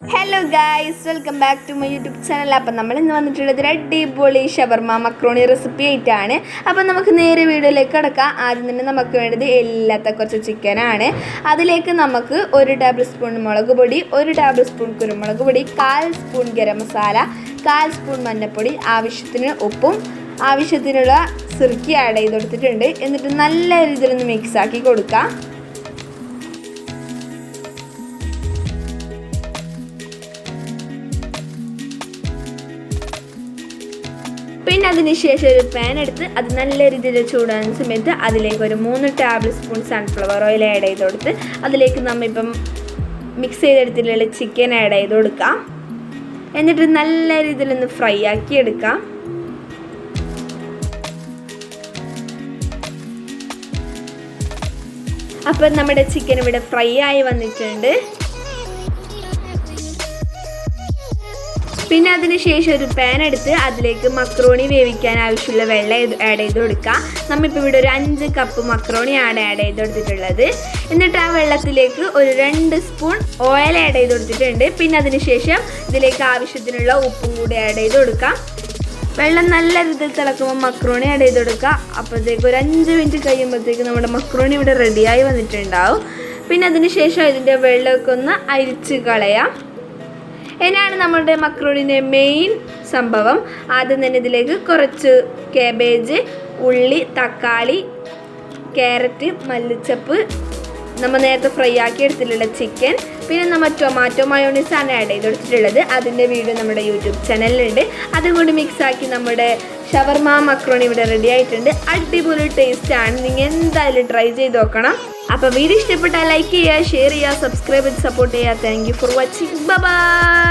Hello guys, welcome back to my YouTube channel. അപ്പം നമ്മൾ ഇന്ന് വന്നിട്ടുള്ളത് ഒരു അടിപൊളി ഷവർമ മക്രോണി റെസിപ്പി ആയിട്ടാണ്. അപ്പം നമുക്ക് നേരെ വീഡിയോയിലേക്ക് കിടക്കാം. ആദ്യം തന്നെ നമുക്ക് വേണ്ടത് എല്ലത്തെ കുറച്ച് ചിക്കനാണ്. അതിലേക്ക് നമുക്ക് 1 ടേബിൾ സ്പൂൺ മുളക് പൊടി, 1 ടേബിൾ സ്പൂൺ കുരുമുളക് പൊടി, 1/4 സ്പൂൺ ഗരം മസാല, 1/4 സ്പൂൺ മഞ്ഞൾപ്പൊടി, ആവശ്യത്തിന് ഉപ്പും ആവശ്യത്തിനുള്ള സിർക്കി ആഡ് ചെയ്ത് കൊടുത്തിട്ടുണ്ട്. എന്നിട്ട് നല്ല രീതിയിലൊന്ന് മിക്സ് ആക്കി കൊടുക്കാം. പിന്നെ അതിന് ശേഷം ഒരു പാൻ എടുത്ത് അത് നല്ല രീതിയിൽ ചൂടാകുന്ന സമയത്ത് അതിലേക്ക് ഒരു 3 table spoon sunflower oil add ചെയ്ത് കൊടുത്ത് അതിലേക്ക് നമ്മളിപ്പം മിക്സ് ചെയ്തെടുത്തിട്ടുള്ള ചിക്കൻ ആഡ് ചെയ്ത് കൊടുക്കാം. എന്നിട്ട് നല്ല രീതിയിലൊന്ന് ഫ്രൈ ആക്കി എടുക്കാം. അപ്പം നമ്മുടെ ചിക്കൻ ഇവിടെ ഫ്രൈ ആയി വന്നിട്ടുണ്ട്. പിന്നെ അതിന് ശേഷം ഒരു പാൻ എടുത്ത് അതിലേക്ക് മക്രോണി വേവിക്കാൻ ആവശ്യമുള്ള വെള്ളം ആഡ് ചെയ്ത് കൊടുക്കാം. നമ്മളിപ്പോൾ ഇവിടെ ഒരു 5 കപ്പ് മക്രോണിയാണ് ആഡ് ചെയ്ത് കൊടുത്തിട്ടുള്ളത്. എന്നിട്ട് ആ വെള്ളത്തിലേക്ക് ഒരു 2 സ്പൂൺ ഓയിൽ ആഡ് ചെയ്ത് കൊടുത്തിട്ടുണ്ട്. പിന്നെ അതിന് ശേഷം ഇതിലേക്ക് ആവശ്യത്തിനുള്ള ഉപ്പും കൂടി ആഡ് ചെയ്ത് കൊടുക്കാം. വെള്ളം നല്ല രീതിയിൽ തിളക്കുമ്പോൾ മക്രോണി ആഡ് ചെയ്ത് കൊടുക്കുക. അപ്പോഴത്തേക്ക് ഒരു 5 മിനിറ്റ് കഴിയുമ്പോഴത്തേക്ക് നമ്മുടെ മക്രോണി ഇവിടെ റെഡിയായി വന്നിട്ടുണ്ടാവും. പിന്നെ അതിന് ശേഷം ഇതിൻ്റെ വെള്ളമൊക്കെ ഒന്ന് അരിച്ച് കളയാം. എന്നാണ് നമ്മുടെ മക്രോണിൻ്റെ മെയിൻ സംഭവം. ആദ്യം തന്നെ ഇതിലേക്ക് കുറച്ച് കാബേജ്, ഉള്ളി, തക്കാളി, ക്യാരറ്റ്, മല്ലിച്ചപ്പ്, നമ്മൾ നേരത്തെ ഫ്രൈ ആക്കി എടുത്തിട്ടുള്ള ചിക്കൻ, പിന്നെ നമ്മൾ ടൊമാറ്റോ മയോണൈസാണ് ആഡ് ചെയ്ത് കൊടുത്തിട്ടുള്ളത്. അതിൻ്റെ വീഡിയോ നമ്മുടെ യൂട്യൂബ് ചാനലിലുണ്ട്. അതും കൂടി മിക്സാക്കി നമ്മുടെ ഷവർമ മക്രോണി ഇവിടെ റെഡി ആയിട്ടുണ്ട്. അടിപൊളി ടേസ്റ്റാണ്. നിങ്ങൾ എന്തായാലും ട്രൈ ചെയ്ത് നോക്കണം. അപ്പോൾ വീഡിയോ ഇഷ്ടപ്പെട്ടാൽ ലൈക്ക് ചെയ്യുക, ഷെയർ ചെയ്യുക, സബ്സ്ക്രൈബ് ചെയ്ത് സപ്പോർട്ട് ചെയ്യുക. Thank you for watching. By.